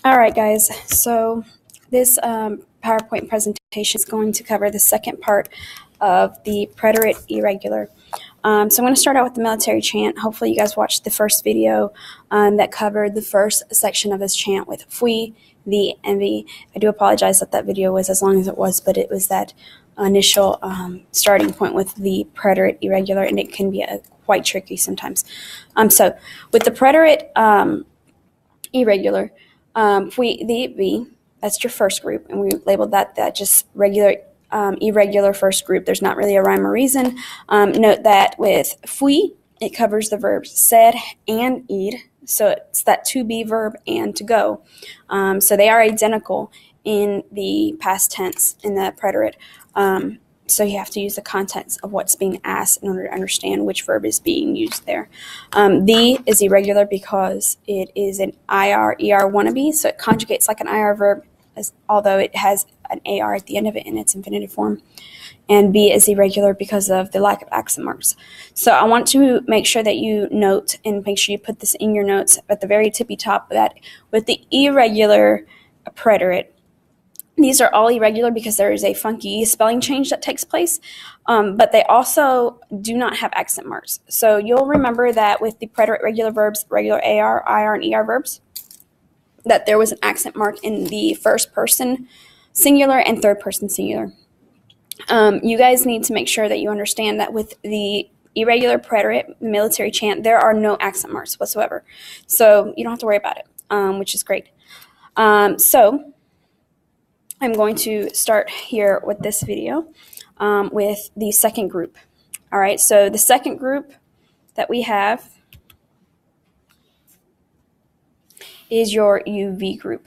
All right, guys. So this PowerPoint presentation is going to cover the second part of the preterite irregular. So I'm going to start out with the military chant. Hopefully you guys watched the first video that covered the first section of this chant with fui, the, and vi. I do apologize that video was as long as it was, but it was that initial starting point with the preterite irregular, and it can be quite tricky sometimes. So with the preterite irregular, fui, the, vi, that's your first group, and we labeled that just regular irregular first group. There's not really a rhyme or reason. Note that with fui, it covers the verbs ser and ir, so it's that to be verb and to go. So they are identical in the past tense in the preterite. So you have to use the context of what's being asked in order to understand which verb is being used there. The is irregular because it is an IR, ER wannabe, so it conjugates like an IR verb, although it has an AR at the end of it in its infinitive form. And B is irregular because of the lack of accent marks. So I want to make sure that you note and make sure you put this in your notes at the very tippy top that with the irregular preterite, these are all irregular because there is a funky spelling change that takes place, but they also do not have accent marks. So you'll remember that with the preterite regular verbs, regular AR, IR, and ER verbs, that there was an accent mark in the first person singular and third person singular. You guys need to make sure that you understand that with the irregular preterite military chant, there are no accent marks whatsoever. So you don't have to worry about it, which is great. So I'm going to start here with this video with the second group. All right, so the second group that we have is your UV group.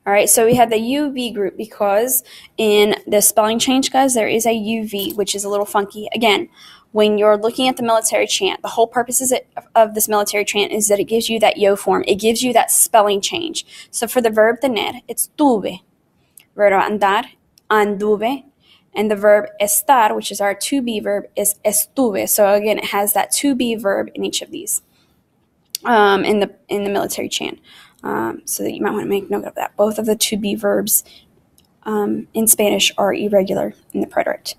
All right, so we have the UV group because in the spelling change, guys, there is a UV, which is a little funky. Again, when you're looking at the military chant, the whole purpose of this military chant is that it gives you that yo form. It gives you that spelling change. So for the verb tener, it's tuve. Verb andar, anduve, and the verb estar, which is our to be verb, is estuve. So again, it has that to be verb in each of these in the military chant. So that you might want to make note of that. Both of the to be verbs in Spanish are irregular in the preterite.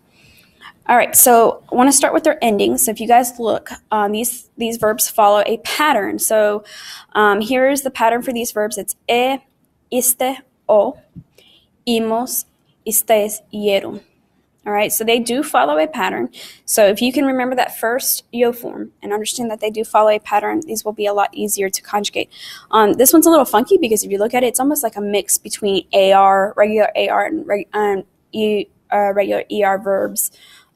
All right, so I want to start with their endings. So if you guys look, these verbs follow a pattern. So here's the pattern for these verbs. It's iste, o, imos, istes, yeron. All right, so they do follow a pattern. So if you can remember that first yo form and understand that they do follow a pattern, these will be a lot easier to conjugate. This one's a little funky because if you look at it, it's almost like a mix between AR, regular AR, and regular ER verbs.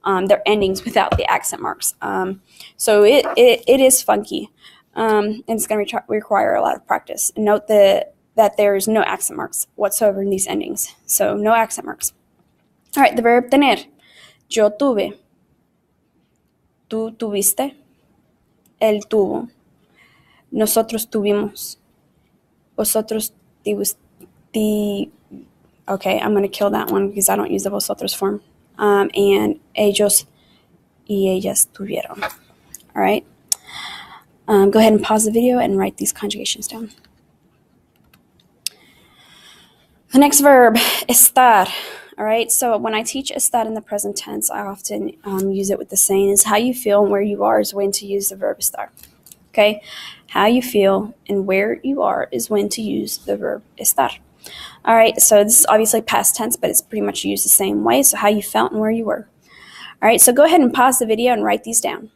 Their endings without the accent marks. So it is funky, and it's going to require a lot of practice. And note that there's no accent marks whatsoever in these endings. So no accent marks. All right, the verb tener. Yo tuve. Tú tuviste. Él tuvo. Nosotros tuvimos. Vosotros Okay, I'm going to kill that one because I don't use the vosotros form. And ellos y ellas tuvieron. All right. Go ahead and pause the video and write these conjugations down. The next verb, estar. All right, so when I teach estar in the present tense, I often use it with the saying is how you feel and where you are is when to use the verb estar. Okay, how you feel and where you are is when to use the verb estar. All right, so this is obviously past tense, but it's pretty much used the same way, so how you felt and where you were. All right, so go ahead and pause the video and write these down.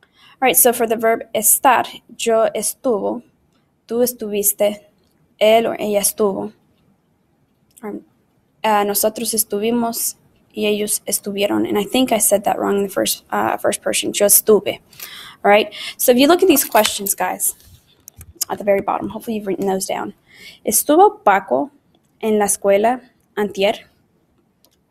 All right, so for the verb estar, yo estuvo, tú estuviste, él or ella estuvo. Nosotros estuvimos y ellos estuvieron. And I think I said that wrong in the first person, yo estuve. All right, so if you look at these questions, guys, at the very bottom, hopefully you've written those down. ¿Estuvo Paco en la escuela antier?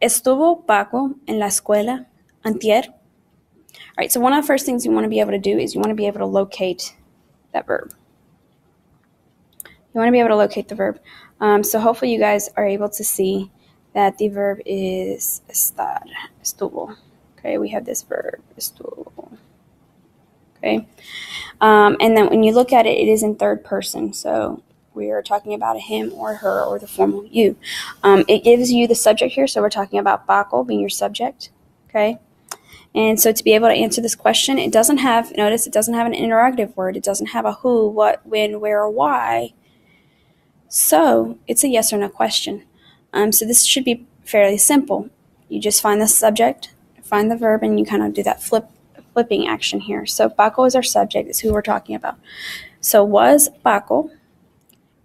¿Estuvo Paco en la escuela antier? All right, so one of the first things you want to be able to do is you want to be able to locate that verb. You want to be able to locate the verb. So hopefully you guys are able to see that the verb is estar, estuvo. Okay, we have this verb, estuvo. Okay, and then when you look at it, it is in third person. So we are talking about a him or her or the formal you. It gives you the subject here, so we're talking about Paco being your subject, okay? And so to be able to answer this question, it doesn't have, notice it doesn't have an interrogative word. It doesn't have a who, what, when, where, or why. So it's a yes or no question. So this should be fairly simple. You just find the subject, find the verb, and you kind of do that flipping action here. So Paco is our subject. It's who we're talking about. So was Paco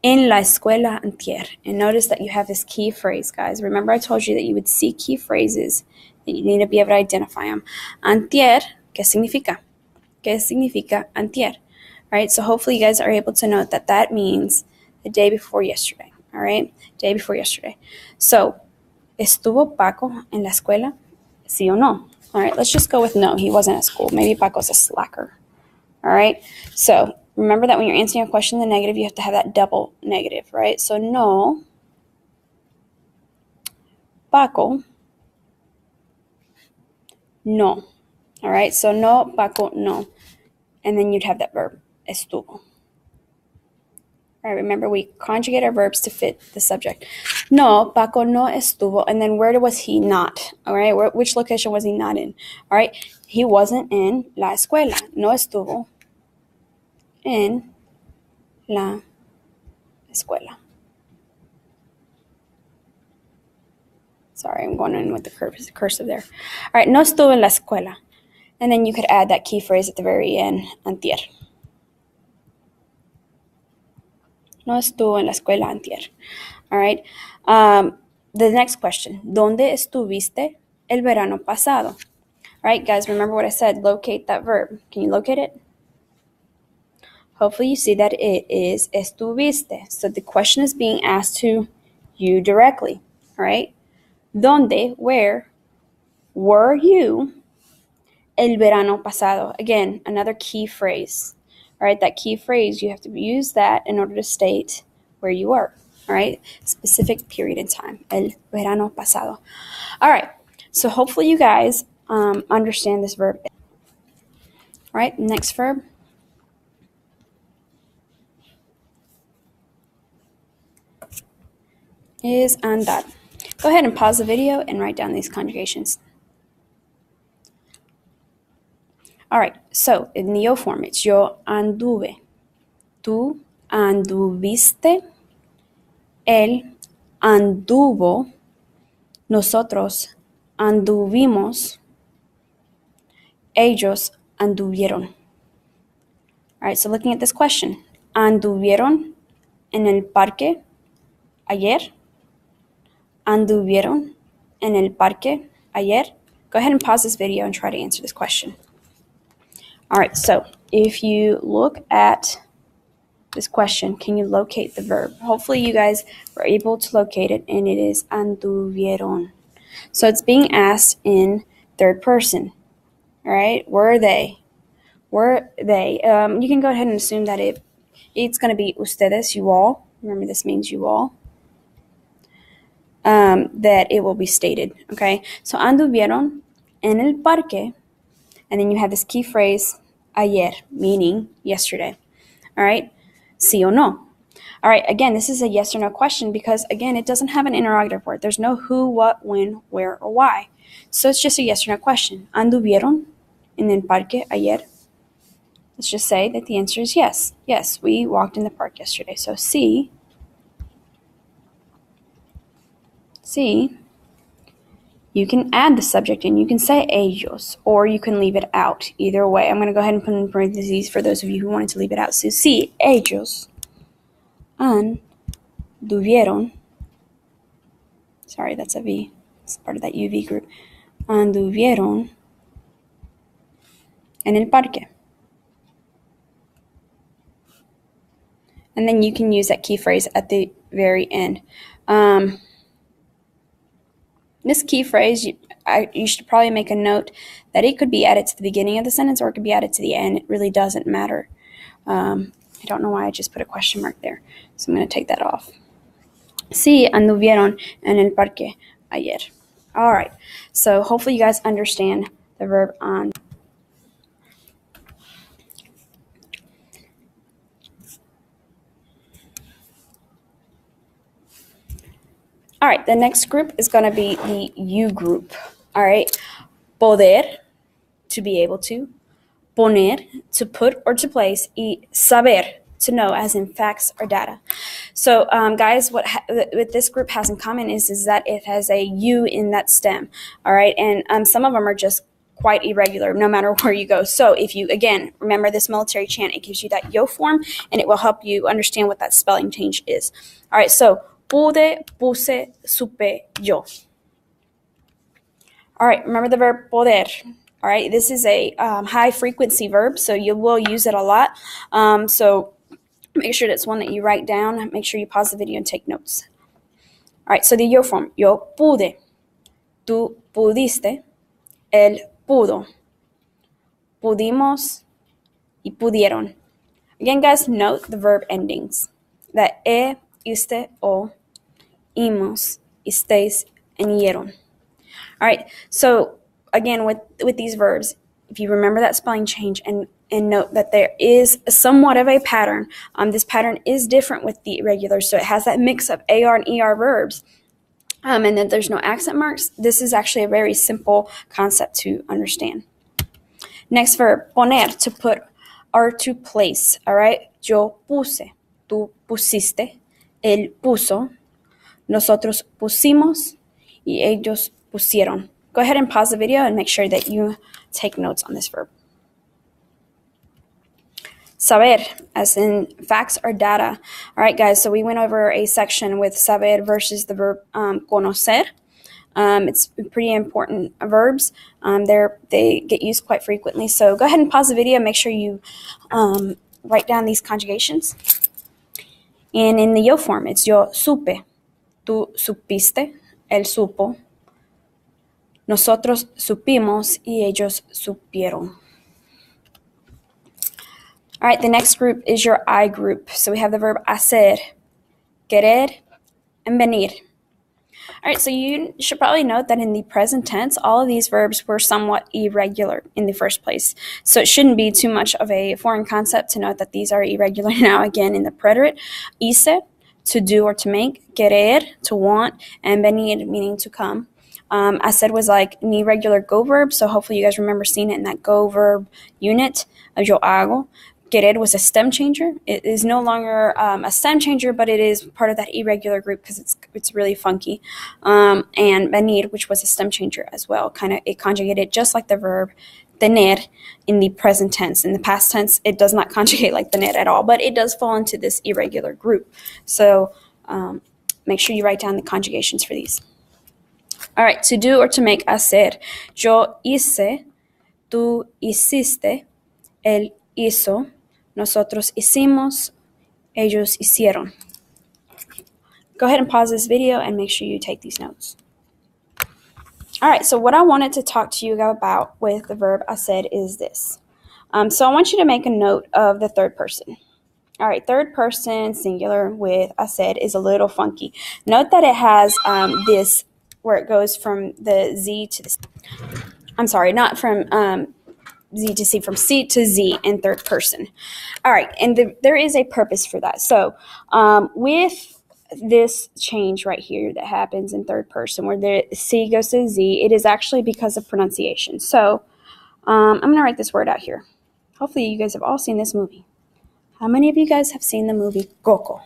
en la escuela antier? And notice that you have this key phrase, guys. Remember I told you that you would see key phrases that you need to be able to identify them. Antier, ¿qué significa? ¿Qué significa antier? Right? So hopefully you guys are able to note that that means the day before yesterday. All right? Day before yesterday. So, ¿estuvo Paco en la escuela? ¿Sí o no? All right, let's just go with no. He wasn't at school. Maybe Paco's a slacker. All right? So, remember that when you're answering a question in the negative, you have to have that double negative, right? So, no, Paco, no. All right? So, no, Paco, no. And then you'd have that verb, estuvo. All right, remember, we conjugate our verbs to fit the subject. No, Paco no estuvo. And then where was he not? All right, which location was he not in? All right, he wasn't in la escuela. No estuvo en la escuela. Sorry, I'm going in with the cursive there. All right, no estuvo en la escuela. And then you could add that key phrase at the very end, antier. No estuvo en la escuela antier. All right. The next question. ¿Dónde estuviste el verano pasado? All right, guys, remember what I said. Locate that verb. Can you locate it? Hopefully you see that it is estuviste. So the question is being asked to you directly. All right. ¿Dónde, where, were you el verano pasado? Again, another key phrase. All right, that key phrase, you have to use that in order to state where you were. All right, specific period in time, el verano pasado. All right, so hopefully you guys understand this verb. All right, next verb. Is andar. Go ahead and pause the video and write down these conjugations. All right, so in the yo form, it's yo anduve, tú anduviste, él anduvo, nosotros anduvimos, ellos anduvieron. All right, so looking at this question, anduvieron en el parque ayer, anduvieron en el parque ayer. Go ahead and pause this video and try to answer this question. All right, so if you look at this question, can you locate the verb? Hopefully you guys were able to locate it, and it is anduvieron. So it's being asked in third person. All right, were they? Were they? You can go ahead and assume that it's going to be ustedes, you all. Remember, this means you all. That it will be stated. Okay, so anduvieron en el parque, and then you have this key phrase ayer, meaning yesterday. All right, sí o no. All right, again, this is a yes or no question because, again, it doesn't have an interrogative word. There's no who, what, when, where, or why. So it's just a yes or no question. ¿Anduvieron en el parque ayer? Let's just say that the answer is yes. Yes, we walked in the park yesterday. So sí. See, you can add the subject and you can say ellos, or you can leave it out. Either way, I'm going to go ahead and put in parentheses for those of you who wanted to leave it out. So sí, ellos anduvieron. Sorry, that's a V. It's part of that UV group. Anduvieron en el parque. And then you can use that key phrase at the very end. This key phrase, you should probably make a note that it could be added to the beginning of the sentence or it could be added to the end. It really doesn't matter. I don't know why I just put a question mark there. So I'm going to take that off. Sí, anduvieron en el parque ayer. All right. So hopefully you guys understand the verb on. All right, the next group is going to be the you group. All right, poder, to be able to, poner, to put or to place, y saber, to know, as in facts or data. So, guys, what this group has in common is that it has a U in that stem. All right, and some of them are just quite irregular, no matter where you go. So, if you again remember this military chant, it gives you that yo form, and it will help you understand what that spelling change is. All right, so pude, puse, supe, yo. All right, remember the verb poder. All right, this is a high frequency verb, so you will use it a lot. So make sure that's one that you write down. Make sure you pause the video and take notes. All right, so the yo form. Yo pude, tú pudiste, él pudo, pudimos, y pudieron. Again, guys, note the verb endings. That iste, o, imos, isteis, and yeron. All right, so again, with these verbs, if you remember that spelling change and note that there is somewhat of a pattern, this pattern is different with the irregulars, so it has that mix of AR and ER verbs, and then there's no accent marks. This is actually a very simple concept to understand. Next verb, poner, to put or to place, all right? Yo puse, tú pusiste, él puso, nosotros pusimos, y ellos pusieron. Go ahead and pause the video and make sure that you take notes on this verb. Saber, as in facts or data. All right, guys, so we went over a section with saber versus the verb conocer. It's pretty important verbs. They get used quite frequently. So go ahead and pause the video and make sure you write down these conjugations. And in the yo form, it's yo supe, tú supiste, él supo, nosotros supimos, y ellos supieron. All right, the next group is your I group. So we have the verb hacer, querer, and venir. All right, so you should probably note that in the present tense, all of these verbs were somewhat irregular in the first place. So it shouldn't be too much of a foreign concept to note that these are irregular now. Again, in the preterite, hice, to do or to make, querer, to want, and venir, meaning to come. Hacer was like an irregular go verb, so hopefully you guys remember seeing it in that go verb unit of yo hago. Querer was a stem changer. It is no longer a stem changer, but it is part of that irregular group because it's really funky. And venir, which was a stem changer as well, it conjugated just like the verb tener in the present tense. In the past tense, it does not conjugate like tener at all, but it does fall into this irregular group. So make sure you write down the conjugations for these. All right, to do or to make, hacer. Yo hice, tú hiciste, él hizo, nosotros hicimos, ellos hicieron. Go ahead and pause this video and make sure you take these notes. All right, so what I wanted to talk to you about with the verb hacer is this. So I want you to make a note of the third person. All right, third person singular with hacer is a little funky. Note that it has this where it goes from the Z to the, I'm sorry, not from Z to C, from C to Z in third person. All right, and there is a purpose for that. So with this change right here that happens in third person where the C goes to Z, it is actually because of pronunciation. So I'm going to write this word out here. Hopefully you guys have all seen this movie. How many of you guys have seen the movie Coco?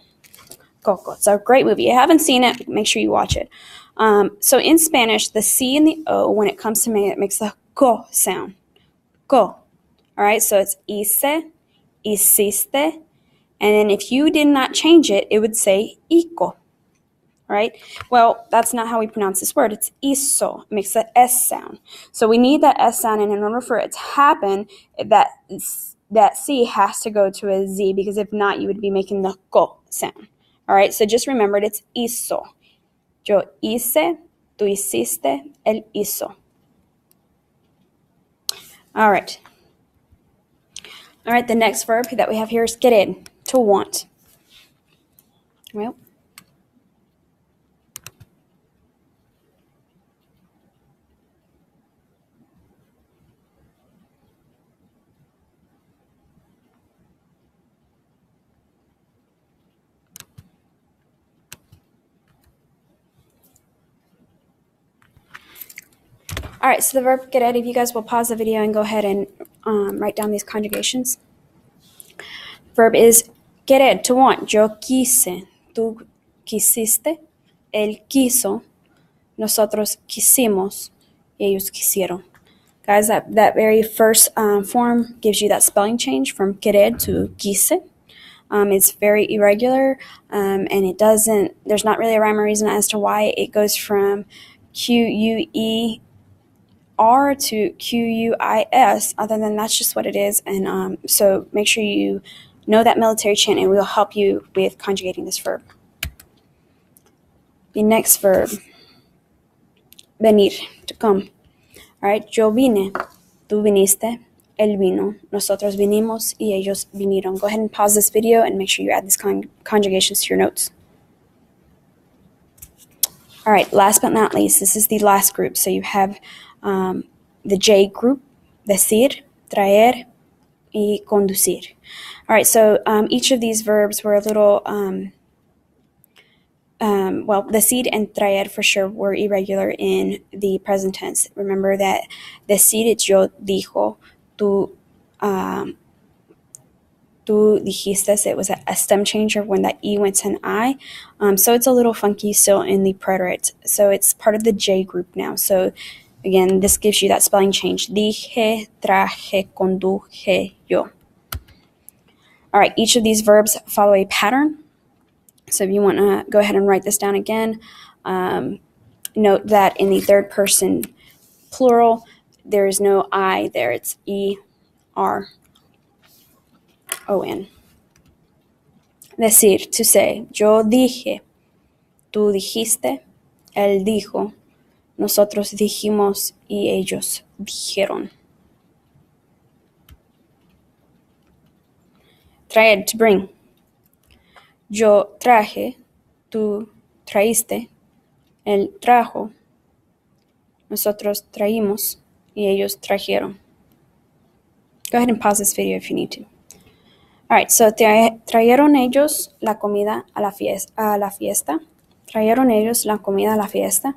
Coco. It's a great movie. If you haven't seen it, make sure you watch it. So in Spanish, the C and the O, when it comes to me, it makes the co sound. Co. All right, so it's hice, hiciste, and then if you did not change it, it would say hico. Right? Well, that's not how we pronounce this word. It's hizo. It makes the S sound. So we need that S sound, and in order for it to happen, that C has to go to a Z, because if not, you would be making the co sound. All right, so just remember it's hizo. Yo hice, tú hiciste, él hizo. All right. All right, the next verb that we have here is querer, to want. Well, All right, so the verb querer, if you guys will pause the video and go ahead and write down these conjugations. Verb is querer, to want. Yo quise, tú quisiste, él quiso, nosotros quisimos, ellos quisieron. Guys, that very first form gives you that spelling change from querer to quise. It's very irregular, and there's not really a rhyme or reason as to why it goes from Q-U-E-R to Q-U-I-S. Other than that's just what it is. And so make sure you know that military chant, and we'll help you with conjugating this verb. The next verb, venir, to come. All right, yo vine, tú viniste, él vino, nosotros vinimos, y ellos vinieron. Go ahead and pause this video and make sure you add these conjugations to your notes. All right, last but not least, this is the last group. So you have the J group, decir, traer, y conducir. All right, so each of these verbs were a little, decir and traer for sure were irregular in the present tense. Remember that decir, it's yo dijo, tú dijiste. It was a stem changer when that E went to an I. So it's a little funky still in the preterite. So it's part of the J group now. So again, this gives you that spelling change. Dije, traje, conduje, yo. All right, each of these verbs follow a pattern. So if you want to go ahead and write this down again, note that in the third person plural, there is no I there. It's E-R-O-N. Decir, to say. Yo dije, tú dijiste, él dijo, nosotros dijimos, y ellos dijeron. Traer, to bring. Yo traje, tú traíste, él trajo, nosotros traímos, y ellos trajeron. Go ahead and pause this video if you need to. All right, so trajeron ellos la comida a la fiesta. Trajeron ellos la comida a la fiesta.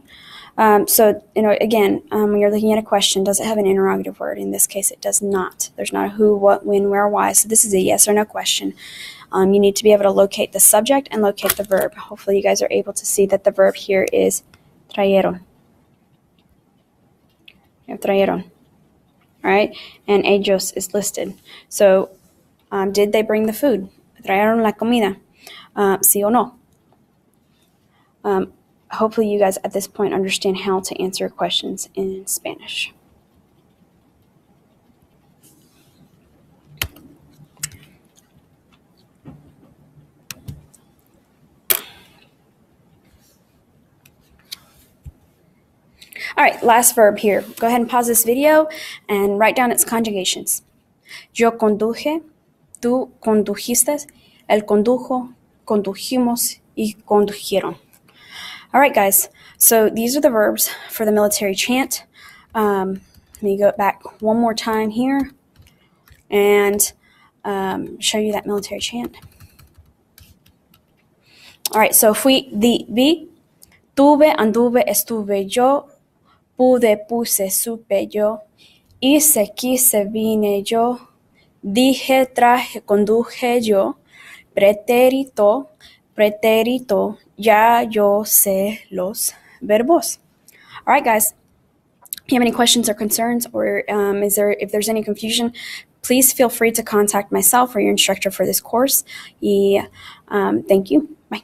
So, again, when you're looking at a question, does it have an interrogative word? In this case, it does not. There's not a who, what, when, where, why. So this is a yes or no question. You need to be able to locate the subject and locate the verb. Hopefully you guys are able to see that the verb here is trajeron. You have trajeron. All right, and ellos is listed. So did they bring the food? Trajeron la comida. Sí o no? Hopefully you guys at this point understand how to answer questions in Spanish. All right, last verb here. Go ahead and pause this video and write down its conjugations. Yo conduje, tú condujiste, él condujo, condujimos, y condujeron. All right, guys, so these are the verbs for the military chant. Let me go back one more time here and show you that military chant. All right, so fui, vi, tuve, anduve, estuve yo, pude, puse, supe yo, hice, quise, vine yo, dije, traje, conduje yo, pretérito, ya yo sé los verbos. All right, guys. If you have any questions or concerns, or if there's any confusion, please feel free to contact myself or your instructor for this course. Thank you. Bye.